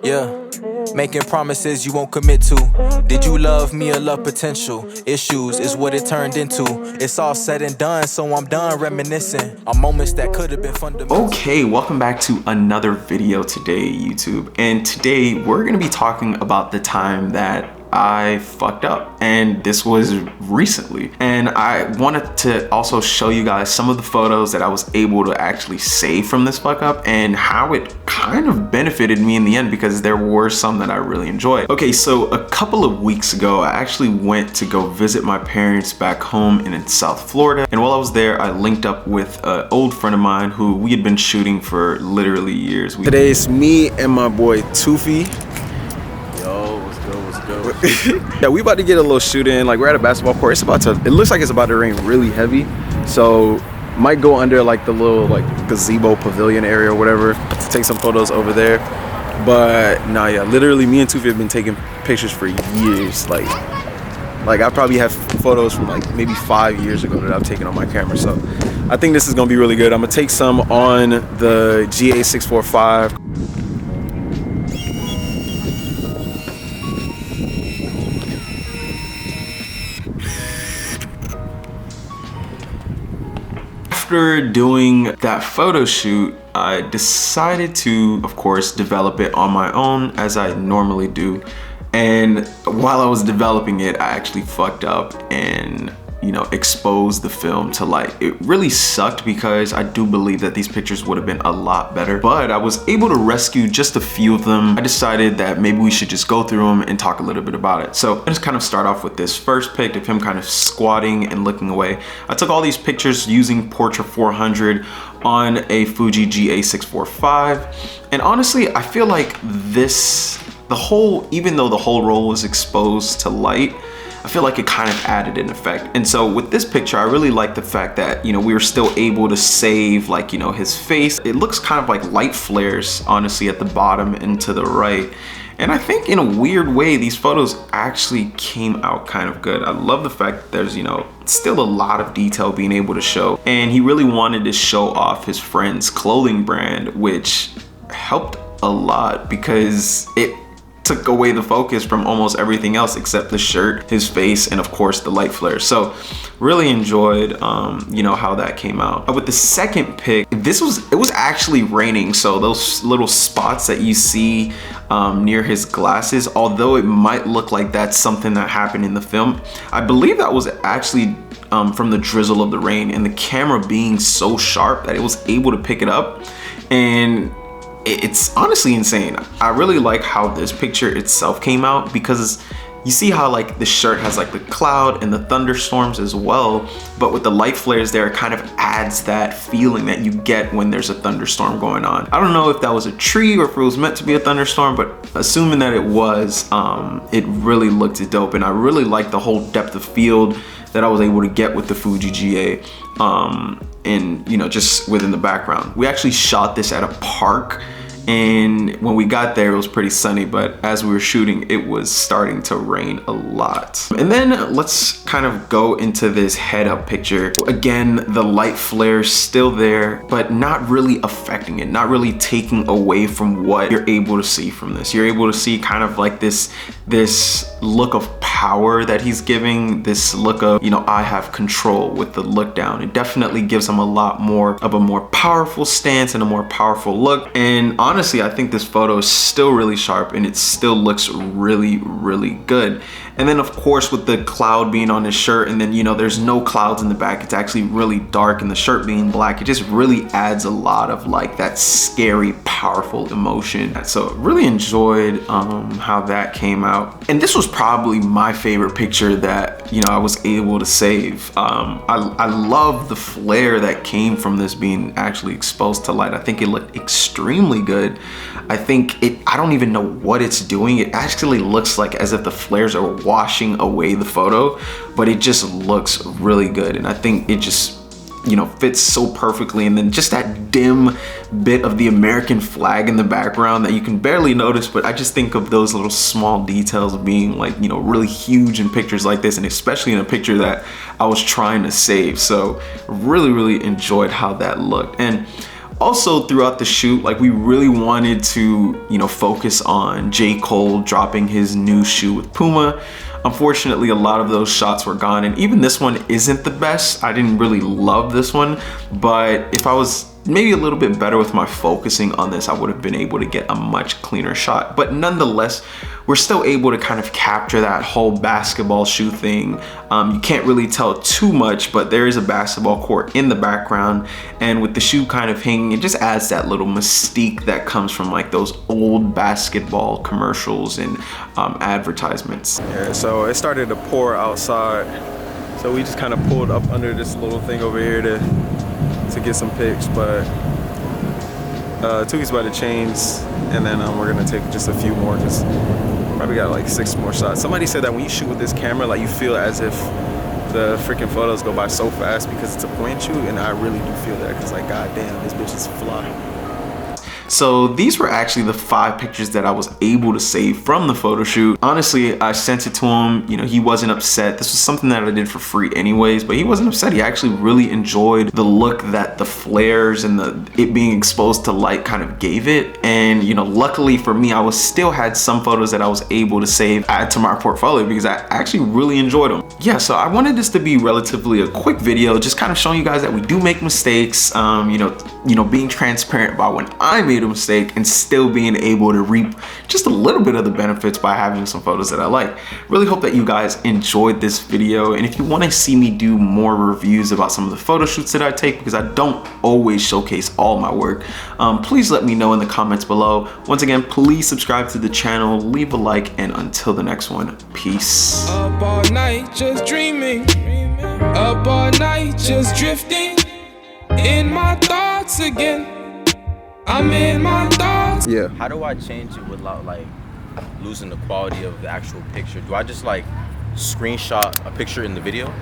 Yeah, making promises you won't commit to. Did you love me or love potential? Issues is what it turned into. It's all said and done, so I'm done reminiscing on moments that could have been fundamental. Okay, welcome back to another video today, YouTube. And today we're gonna be talking about the time that I fucked up, and this was recently. And I wanted to also show you guys some of the photos that I was able to actually save from this fuck up and how it kind of benefited me in the end, because there were some that I really enjoyed. Okay, so a couple of weeks ago, I actually went to go visit my parents back home in South Florida. And while I was there, I linked up with an old friend of mine who we had been shooting for literally years. Today it's me and my boy Toofy. Yeah, we about to get a little shoot in. Like, we're at a basketball court. It looks like it's about to rain really heavy, so might go under like the little like gazebo pavilion area or whatever to take some photos over there. But nah, yeah, literally me and Toofy have been taking pictures for years. Like I probably have photos from like maybe 5 years ago that I've taken on my camera. So I think this is gonna be really good. I'm gonna take some on the GA645. After doing that photo shoot, I decided to, of course, develop it on my own as I normally do. And while I was developing it, I actually fucked up and, you know, exposed the film to light. It really sucked because I do believe that these pictures would have been a lot better, but I was able to rescue just a few of them. I decided that maybe we should just go through them and talk a little bit about it. So let's kind of start off with this first pic of him kind of squatting and looking away. I took all these pictures using Portra 400 on a Fuji GA645. And honestly, I feel like even though the whole roll was exposed to light, I feel like it kind of added an effect. And so with this picture, I really like the fact that, you know, we were still able to save, like, you know, his face. It looks kind of like light flares, honestly, at the bottom and to the right. And I think in a weird way, these photos actually came out kind of good. I love the fact that there's, you know, still a lot of detail being able to show. And he really wanted to show off his friend's clothing brand, which helped a lot because it took away the focus from almost everything else except the shirt, his face, and of course the light flares. So really enjoyed you know, how that came out. With the second pic, it was actually raining, so those little spots that you see near his glasses, although it might look like that's something that happened in the film, I believe that was actually from the drizzle of the rain and the camera being so sharp that it was able to pick it up. And it's honestly insane. I really like how this picture itself came out, because you see how like the shirt has like the cloud and the thunderstorms as well, but with the light flares there, it kind of adds that feeling that you get when there's a thunderstorm going on. I don't know if that was a tree or if it was meant to be a thunderstorm, but assuming that it was, it really looked dope. And I really like the whole depth of field that I was able to get with the Fuji GA, and, you know, just within the background. We actually shot this at a park, and when we got there, it was pretty sunny, but as we were shooting, it was starting to rain a lot. And then let's kind of go into this head up picture. Again, the light flares still there, but not really affecting it, not really taking away from what you're able to see from this. You're able to see kind of like this look of power that he's giving, this look of, you know, I have control with the look down. It definitely gives him a lot more of a more powerful stance and a more powerful look. And honestly, I think this photo is still really sharp and it still looks really, really good. And then of course with the cloud being on his shirt, and then, you know, there's no clouds in the back, it's actually really dark, and the shirt being black, it just really adds a lot of like that scary, powerful emotion. So really enjoyed how that came out. And this was probably my favorite picture that, you know, I was able to save. I love the flare that came from this being actually exposed to light. I think it looked extremely good. I think I don't even know what it's doing. It actually looks like as if the flares are washing away the photo, but it just looks really good. And I think it just, you know, fits so perfectly. And then just that dim bit of the American flag in the background that you can barely notice, but I just think of those little small details being like, you know, really huge in pictures like this, and especially in a picture that I was trying to save. So really, really enjoyed how that looked. And Also throughout the shoot, like we really wanted to, you know, focus on J. Cole dropping his new shoe with Puma. Unfortunately, a lot of those shots were gone, and even this one isn't the best. I didn't really love this one, but if I was maybe a little bit better with my focusing on this, I would have been able to get a much cleaner shot. But nonetheless, we're still able to kind of capture that whole basketball shoe thing. You can't really tell too much, but there is a basketball court in the background, and with the shoe kind of hanging, it just adds that little mystique that comes from like those old basketball commercials and advertisements. Yeah, so it started to pour outside, so we just kind of pulled up under this little thing over here to get some pics, but Tuki's about to change, and then we're gonna take just a few more, because probably got like 6 more shots. Somebody said that when you shoot with this camera, like you feel as if the freaking photos go by so fast because it's a point and shoot, and I really do feel that, because like goddamn, this bitch is fly. So these were actually the 5 pictures that I was able to save from the photo shoot. Honestly, I sent it to him, you know, he wasn't upset. This was something that I did for free anyways, but he wasn't upset. He actually really enjoyed the look that the flares and it being exposed to light kind of gave it. And, you know, luckily for me, I still had some photos that I was able to save, add to my portfolio, because I actually really enjoyed them. Yeah, so I wanted this to be relatively a quick video, just kind of showing you guys that we do make mistakes, you know, being transparent about when I made a mistake and still being able to reap just a little bit of the benefits by having some photos that I like. Really hope that you guys enjoyed this video, and if you want to see me do more reviews about some of the photo shoots that I take, because I don't always showcase all my work, please let me know in the comments below. Once again, please subscribe to the channel, leave a like, and until the next one, peace. Up all night just dreaming, up all night just drifting in my thoughts again. I'm in my thoughts. Yeah. How do I change it without like losing the quality of the actual picture? Do I just like screenshot a picture in the video?